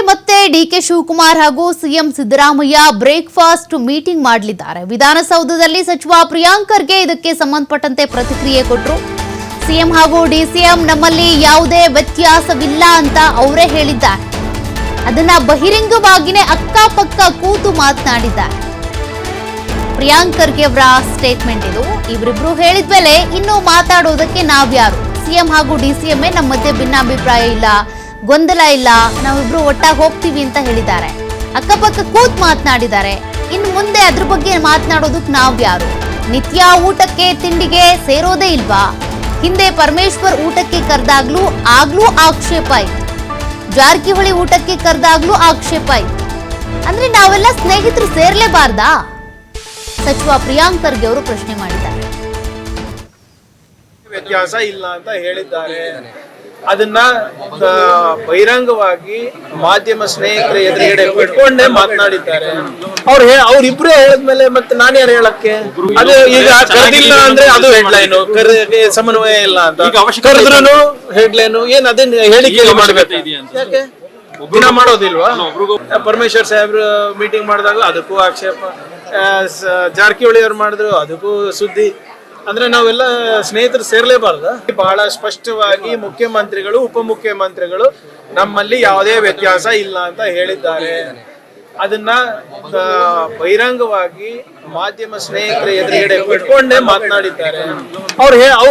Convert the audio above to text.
ಮತ್ತೆ ಡಿಕೆ ಶಿವಕುಮಾರ್ ಹಾಗೂ CM Siddaramaiah breakfast meeting ಮಾಡಲಿದ್ದಾರೆ. ವಿಧಾನಸೌಧದಲ್ಲಿ ಸಚಿವ ಪ್ರಿಯಾಂಕ್ ಖರ್ಗೆ ಇದಕ್ಕೆ ಸಂಬಂಧಪಟ್ಟಂತೆ ಪ್ರತಿಕ್ರಿಯೆ ಕೊಟ್ಟರು. ಸಿಎಂ ಹಾಗೂ ಡಿಸಿಎಂ ನಮ್ಮಲ್ಲಿ ಯಾವುದೇ ವ್ಯತ್ಯಾಸವಿಲ್ಲ ಅಂತ ಅವರೇ ಹೇಳಿದ್ದಾರೆ. ಅದನ್ನ ಬಹಿರಂಗವಾಗಿನೇ ಅಕ್ಕಪಕ್ಕ ಕೂತು ಮಾತನಾಡಿದ್ದಾರೆ. ಪ್ರಿಯಾಂಕ್ ಖರ್ಗೆ ಅವರ ಸ್ಟೇಟ್ಮೆಂಟ್ ಇದು. ಇವರಿಬ್ರು ಹೇಳಿದ್ಮೇಲೆ ಇನ್ನು ಮಾತಾಡೋದಕ್ಕೆ ನಾವ್ಯಾರು? ಸಿಎಂ ಹಾಗೂ ಡಿಸಿಎಂ ನಮ್ಮ ಮಧ್ಯೆ ಭಿನ್ನಾಭಿಪ್ರಾಯ ಇಲ್ಲ, ಗೊಂದಲ ಇಲ್ಲ, ನಾವಿಬ್ರು ಒಟ್ಟಾಗಿ ಹೋಗ್ತೀವಿ ಅಂತ ಹೇಳಿದ್ದಾರೆ. ಅಕ್ಕಪಕ್ಕ ಕೂತ್ ಮಾತನಾಡಿದ್ದಾರೆ. ಇನ್ನು ಮುಂದೆ ಅದ್ರ ಬಗ್ಗೆ ಮಾತನಾಡೋದಕ್ಕೆ ನಾವ್ಯಾರು? ನಿತ್ಯ ಊಟಕ್ಕೆ ತಿಂಡಿಗೆ ಸೇರೋದೇ ಇಲ್ವಾ? ಹಿಂದೆ ಪರಮೇಶ್ವರ್ ಊಟಕ್ಕೆ ಕರೆದಾಗ್ಲೂ ಆಕ್ಷೇಪ ಇತ್ತು. ಜಾರಕಿಹೊಳಿ ಊಟಕ್ಕೆ ಕರೆದಾಗ್ಲೂ ಆಕ್ಷೇಪ ಇತ್ತು. ಅಂದ್ರೆ ನಾವೆಲ್ಲ ಸ್ನೇಹಿತರು ಸೇರ್ಲೇಬಾರ್ದಾ? ಸಚಿವ ಪ್ರಿಯಾಂಕ್ ಖರ್ಗೆ ಅವರು ಪ್ರಶ್ನೆ ಮಾಡಿದ್ದಾರೆ. ವ್ಯತ್ಯಾಸ ಇಲ್ಲ ಅಂತ ಹೇಳಿದ್ದಾರೆ. ಅದನ್ನ ಬಹಿರಂಗವಾಗಿ ಮಾಧ್ಯಮ ಸ್ನೇಹಿತರ ಎದುರುಗಡೆ ಬಿಟ್ಕೊಂಡೇ ಮಾತನಾಡಿದ್ದಾರೆ. ಅವ್ರಿಬ್ರೇ ಹೇಳಿದ್ಮೇಲೆ ಮತ್ತೆ ನಾನು ಯಾರು ಹೇಳಕ್ಕೆ? ಅದು ಈಗ ಕರೆದಿಲ್ಲ ಅಂದ್ರೆ ಅದು ಹೆಡ್ಲೈನು, ಸಮನ್ವಯ ಇಲ್ಲ ಅಂತ. ಕರೆದ್ರು ಹೆಡ್ಲೈನು ಏನ್ ಅದನ್ನ ಹೇಳಿ ಕೇಳಿ ಮಾಡ್ಬೇಕು. ಯಾಕೆ ದಿನ ಮಾಡೋದಿಲ್ವಾ? ಪರಮೇಶ್ವರ್ ಸಾಹೇಬ್ರು ಮೀಟಿಂಗ್ ಮಾಡಿದಾಗ ಅದಕ್ಕೂ ಆಕ್ಷೇಪ, ಜಾರಕಿಹೊಳಿ ಅವ್ರು ಮಾಡಿದ್ರು ಅದಕ್ಕೂ ಸುದ್ದಿ. ಅಂದ್ರೆ ನಾವೆಲ್ಲ ಸ್ನೇಹಿತರು ಸೇರ್ಲೇಬಾರ್ದ? ಬಹಳ ಸ್ಪಷ್ಟವಾಗಿ ಮುಖ್ಯಮಂತ್ರಿಗಳು ಉಪಮುಖ್ಯಮಂತ್ರಿಗಳು ನಮ್ಮಲ್ಲಿ ಯಾವುದೇ ವ್ಯತ್ಯಾಸ ಇಲ್ಲ ಅಂತ ಹೇಳಿದ್ದಾರೆ. ಅದನ್ನ ಬಹಿರಂಗವಾಗಿ ಮಾಧ್ಯಮ ಸ್ನೇಹಿತರ ಎದುರುಗಡೆ ಬಿಟ್ಕೊಂಡೇ ಮಾತನಾಡಿದ್ದಾರೆ.